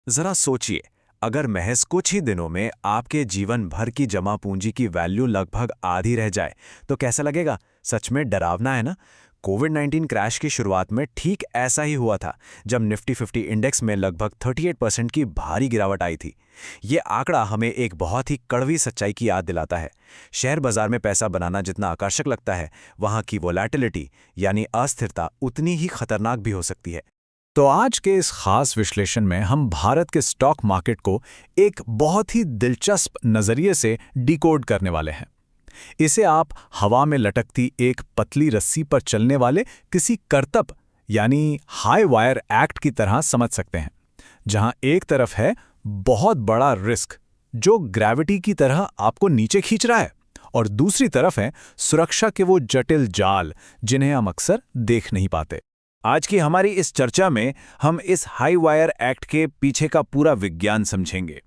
जरा सोचिए, अगर महज कुछ ही दिनों में आपके जीवन भर की जमा पूंजी की वैल्यू लगभग आधी रह जाए, तो कैसा लगेगा? सच में डरावना है ना? कोविड-19 क्रैश की शुरुआत में ठीक ऐसा ही हुआ था, जब निफ्टी 50 इंडेक्स में लगभग 38% की भारी गिरावट आई थी। ये आंकड़ा हमें एक बहुत ही कड़वी सच्चाई की याद दिलाता है। शेयर बाजार में पैसा बनाना जितना आकर्षक लगता है, वहाँ की वोलैटिलिटी यानी अस्थिरता उतनी ही खतरनाक भी हो सकती है। तो आज के इस खास विश्लेषण में हम भारत के स्टॉक मार्केट को एक बहुत ही दिलचस्प नजरिए से डिकोड करने वाले हैं। इसे आप हवा में लटकती एक पतली रस्सी पर चलने वाले किसी करतब यानी हाई वायर एक्ट की तरह समझ सकते हैं, जहां एक तरफ है बहुत बड़ा रिस्क जो ग्रेविटी की तरह आपको नीचे खींच रहा है, और दूसरी तरफ है सुरक्षा के वो जटिल जाल जिन्हें हम अक्सर देख नहीं पाते। आज की हमारी इस चर्चा में हम इस हाई वायर एक्ट के पीछे का पूरा विज्ञान समझेंगे।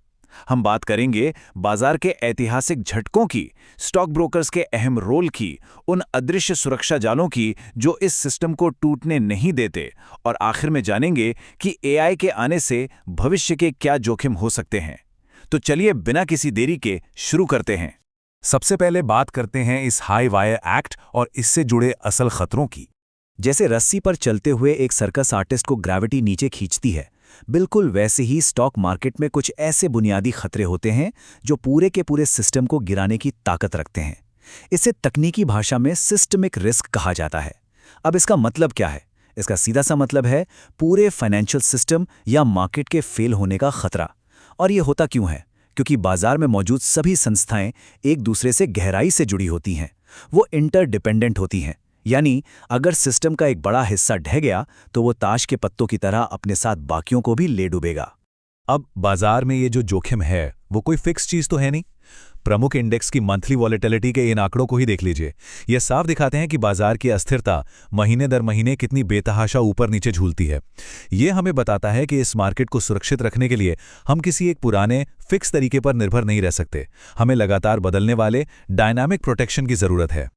हम बात करेंगे बाजार के ऐतिहासिक झटकों की, स्टॉक ब्रोकर्स के अहम रोल की, उन अदृश्य सुरक्षा जालों की जो इस सिस्टम को टूटने नहीं देते, और आखिर में जानेंगे कि एआई के आने से भविष्य के क्या जोखिम हो सकते हैं। तो चलिए बिना किसी देरी के शुरू करते हैं। सबसे पहले बात करते हैं इस हाई वायर एक्ट और इससे जुड़े असल खतरों की। जैसे रस्सी पर चलते हुए एक सर्कस आर्टिस्ट को ग्रेविटी नीचे खींचती है, बिल्कुल वैसे ही स्टॉक मार्केट में कुछ ऐसे बुनियादी खतरे होते हैं जो पूरे के पूरे सिस्टम को गिराने की ताकत रखते हैं। इसे तकनीकी भाषा में सिस्टमिक रिस्क कहा जाता है। अब इसका मतलब क्या है? इसका सीधा सा मतलब है पूरे फाइनेंशियल सिस्टम या मार्केट के फेल होने का खतरा। और ये होता क्यों है? क्योंकि बाजार में मौजूद सभी संस्थाएं एक दूसरे से गहराई से जुड़ी होती हैं, वो इंटरडिपेंडेंट होती हैं। यानी अगर सिस्टम का एक बड़ा हिस्सा ढह गया तो वो ताश के पत्तों की तरह अपने साथ बाकियों को भी ले डूबेगा। अब बाजार में ये जो जोखिम है वो कोई फिक्स चीज तो है नहीं। प्रमुख इंडेक्स की मंथली वॉलेटिलिटी के इन आंकड़ों को ही देख लीजिए। ये साफ दिखाते हैं कि बाजार की अस्थिरता महीने दर महीने कितनी बेतहाशा ऊपर नीचे झूलती है। ये हमें बताता है कि इस मार्केट को सुरक्षित रखने के लिए हम किसी एक पुराने फिक्स तरीके पर निर्भर नहीं रह सकते। हमें लगातार बदलने वाले डायनामिक प्रोटेक्शन की जरूरत है।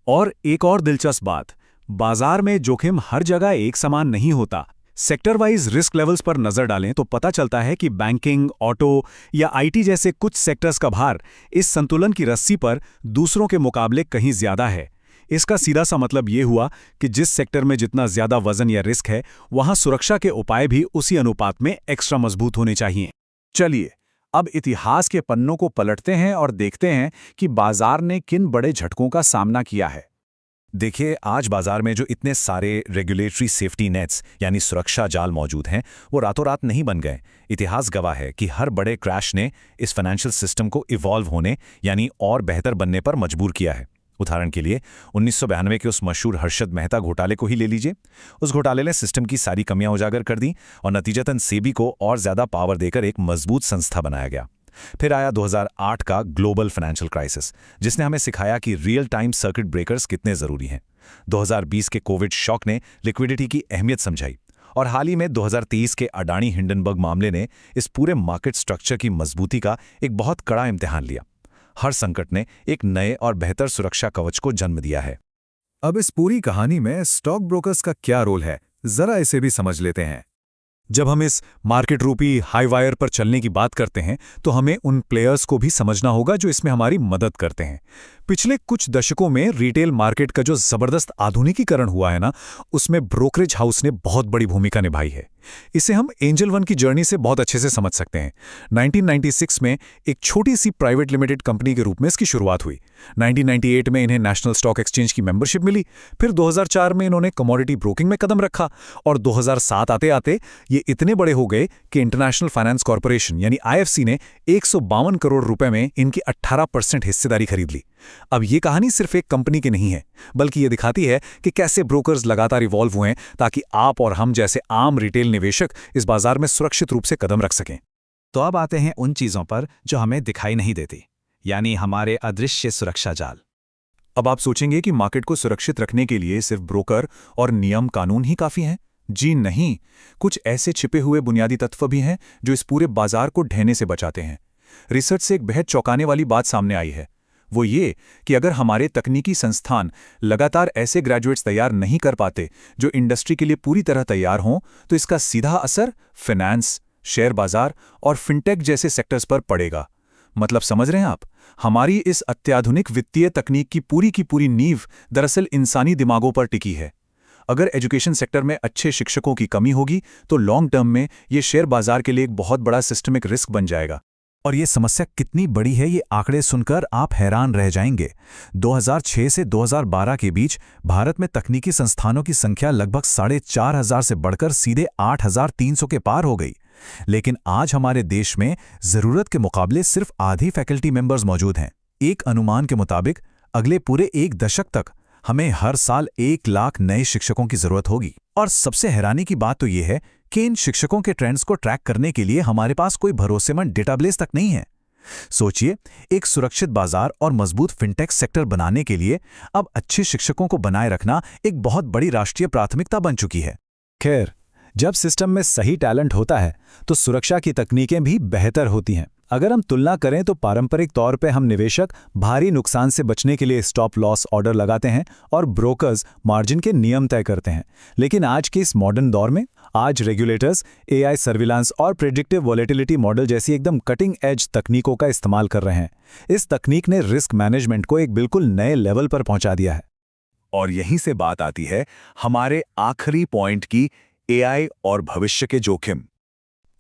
और एक और दिलचस्प बात, बाजार में जोखिम हर जगह एक समान नहीं होता। सेक्टर वाइज रिस्क लेवल्स पर नजर डालें तो पता चलता है कि बैंकिंग, ऑटो या आईटी जैसे कुछ सेक्टर्स का भार इस संतुलन की रस्सी पर दूसरों के मुकाबले कहीं ज्यादा है। इसका सीधा सा मतलब ये हुआ कि जिस सेक्टर में जितना ज्यादा वजन या रिस्क है, वहां सुरक्षा के उपाय भी उसी अनुपात में एक्स्ट्रा मजबूत होने चाहिए। चलिए अब इतिहास के पन्नों को पलटते हैं और देखते हैं कि बाजार ने किन बड़े झटकों का सामना किया है। देखिए, आज बाजार में जो इतने सारे रेगुलेटरी सेफ्टी नेट्स यानी सुरक्षा जाल मौजूद हैं, वो रातों रात नहीं बन गए। इतिहास गवाह है कि हर बड़े क्रैश ने इस फाइनेंशियल सिस्टम को इवॉल्व होने यानी और बेहतर बनने पर मजबूर किया है। उदाहरण के लिए 1992 के उस मशहूर हर्षद मेहता घोटाले को ही ले लीजिए। उस घोटाले ने सिस्टम की सारी कमियां उजागर कर दी और नतीजतन सेबी को और ज्यादा पावर देकर एक मजबूत संस्था बनाया गया। फिर आया 2008 का ग्लोबल फाइनेंशियल क्राइसिस, जिसने हमें सिखाया कि रियल टाइम सर्किट ब्रेकर्स कितने जरूरी हैं। 2020 के कोविड शॉक ने लिक्विडिटी की अहमियत समझाई, और हाल ही में 2023 के अडानी हिंडनबर्ग मामले ने इस पूरे मार्केट स्ट्रक्चर की मजबूती का एक बहुत कड़ा इम्तिहान लिया। हर संकट ने एक नए और बेहतर सुरक्षा कवच को जन्म दिया है। अब इस पूरी कहानी में स्टॉक ब्रोकर्स का क्या रोल है, जरा इसे भी समझ लेते हैं। जब हम इस मार्केट रूपी हाई वायर पर चलने की बात करते हैं तो हमें उन प्लेयर्स को भी समझना होगा जो इसमें हमारी मदद करते हैं। पिछले कुछ दशकों में रिटेल मार्केट का जो जबरदस्त आधुनिकीकरण हुआ है ना, उसमें ब्रोकरेज हाउस ने बहुत बड़ी भूमिका निभाई है। इसे हम एंजल वन की जर्नी से बहुत अच्छे से समझ सकते हैं। 1996 में एक छोटी सी प्राइवेट लिमिटेड कंपनी के रूप में इसकी शुरुआत हुई। 1998 में इन्हें नेशनल स्टॉक एक्सचेंज की मेंबरशिप मिली। फिर 2004 में इन्होंने कमोडिटी ब्रोकिंग में कदम रखा, और 2007 आते आते ये इतने बड़े हो गए कि इंटरनेशनल फाइनेंस कॉर्पोरेशन यानी आईएफसी ने 152 करोड़ रुपए में इनकी 18% हिस्सेदारी खरीद ली। अब ये कहानी सिर्फ एक कंपनी की नहीं है, बल्कि ये दिखाती है कि कैसे ब्रोकर्स लगातार इवॉल्व हुए हैं ताकि आप और हम जैसे आम रिटेल निवेशक इस बाजार में सुरक्षित रूप से कदम रख सकें। तो अब आते हैं उन चीजों पर जो हमें दिखाई नहीं देती, यानी हमारे अदृश्य सुरक्षा जाल। अब आप सोचेंगे कि मार्केट को सुरक्षित रखने के लिए सिर्फ ब्रोकर और नियम कानून ही काफी हैं। जी नहीं, कुछ ऐसे छिपे हुए बुनियादी तत्व भी हैं जो इस पूरे बाजार को ढहने से बचाते हैं। रिसर्च से एक बेहद चौंकाने वाली बात सामने आई है, वो ये कि अगर हमारे तकनीकी संस्थान लगातार ऐसे ग्रेजुएट्स तैयार नहीं कर पाते जो इंडस्ट्री के लिए पूरी तरह तैयार हों, तो इसका सीधा असर फाइनेंस, शेयर बाजार और फिनटेक जैसे सेक्टर्स पर पड़ेगा। मतलब समझ रहे हैं आप, हमारी इस अत्याधुनिक वित्तीय तकनीक की पूरी नींव दरअसल इंसानी दिमागों पर टिकी है। अगर एजुकेशन सेक्टर में अच्छे शिक्षकों की कमी होगी तो लॉन्ग टर्म में ये शेयर बाजार के लिए एक बहुत बड़ा सिस्टमिक रिस्क बन जाएगा। और ये समस्या कितनी बड़ी है, ये आंकड़े सुनकर आप हैरान रह जाएंगे। 2006 से 2012 के बीच भारत में तकनीकी संस्थानों की संख्या लगभग 4,500 से बढ़कर सीधे 8,300 के पार हो गई। लेकिन आज हमारे देश में जरूरत के मुकाबले सिर्फ आधी फैकल्टी मेंबर्स मौजूद हैं। एक अनुमान के मुताबिक अगले पूरे 1 दशक तक हमें हर साल 1 लाख नए शिक्षकों की जरूरत होगी। और सबसे हैरानी की बात तो यह है कि इन शिक्षकों के ट्रेंड्स को ट्रैक करने के लिए हमारे पास कोई भरोसेमंद डेटाबेस तक नहीं है। सोचिए, एक सुरक्षित बाजार और मजबूत फिनटेक सेक्टर बनाने के लिए अब अच्छे शिक्षकों को बनाए रखना एक बहुत बड़ी राष्ट्रीय प्राथमिकता बन चुकी है। खैर, जब सिस्टम में सही टैलेंट होता है तो सुरक्षा की तकनीकें भी बेहतर होती हैं। अगर हम तुलना करें तो पारंपरिक तौर पे हम निवेशक भारी नुकसान से बचने के लिए स्टॉप लॉस ऑर्डर लगाते हैं और ब्रोकर्स मार्जिन के नियम तय करते हैं। लेकिन आज के इस मॉडर्न दौर में आज रेगुलेटर्स एआई सर्विलांस और प्रेडिक्टिव वॉलेटिलिटी मॉडल जैसी एकदम कटिंग एज तकनीकों का इस्तेमाल कर रहे हैं। इस तकनीक ने रिस्क मैनेजमेंट को एक बिल्कुल नए लेवल पर पहुंचा दिया है। और यहीं से बात आती है हमारे आखिरी पॉइंट की, एआई और भविष्य के जोखिम।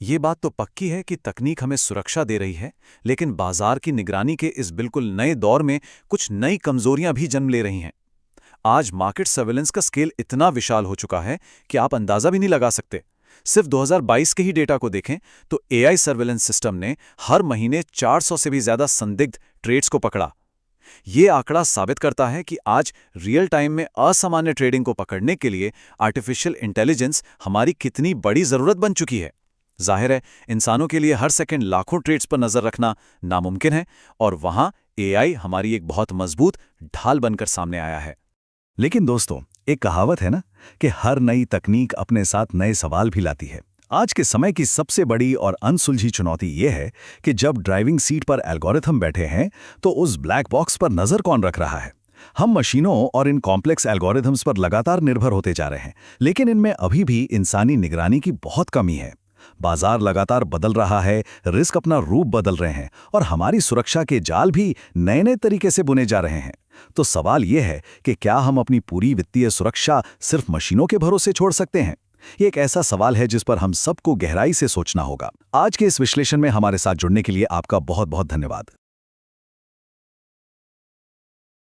ये बात तो पक्की है कि तकनीक हमें सुरक्षा दे रही है, लेकिन बाजार की निगरानी के इस बिल्कुल नए दौर में कुछ नई कमजोरियां भी जन्म ले रही हैं। आज मार्केट सर्वेलेंस का स्केल इतना विशाल हो चुका है कि आप अंदाजा भी नहीं लगा सकते। सिर्फ 2022 के ही डेटा को देखें तो एआई सर्वेलेंस सिस्टम ने हर महीने 400 से भी ज्यादा संदिग्ध ट्रेड्स को पकड़ा। ये आंकड़ा साबित करता है कि आज रियल टाइम में असामान्य ट्रेडिंग को पकड़ने के लिए आर्टिफिशियल इंटेलिजेंस हमारी कितनी बड़ी जरूरत बन चुकी है। जाहिर है, इंसानों के लिए हर सेकंड लाखों ट्रेड्स पर नजर रखना नामुमकिन है, और वहां एआई हमारी एक बहुत मजबूत ढाल बनकर सामने आया है। लेकिन दोस्तों, एक कहावत है ना कि हर नई तकनीक अपने साथ नए सवाल भी लाती है। आज के समय की सबसे बड़ी और अनसुलझी चुनौती यह है कि जब ड्राइविंग सीट पर एल्गोरिथम बैठे हैं तो उस ब्लैक बॉक्स पर नजर कौन रख रहा है। हम मशीनों और इन कॉम्प्लेक्स एल्गोरिथम्स पर लगातार निर्भर होते जा रहे हैं, लेकिन इनमें अभी भी इंसानी निगरानी की बहुत कमी है। बाजार लगातार बदल रहा है, रिस्क अपना रूप बदल रहे हैं और हमारी सुरक्षा के जाल भी नए नए तरीके से बुने जा रहे हैं। तो सवाल यह है कि क्या हम अपनी पूरी वित्तीय सुरक्षा सिर्फ मशीनों के भरोसे छोड़ सकते हैं? ये एक ऐसा सवाल है जिस पर हम सबको गहराई से सोचना होगा। आज के इस विश्लेषण में हमारे साथ जुड़ने के लिए आपका बहुत बहुत धन्यवाद।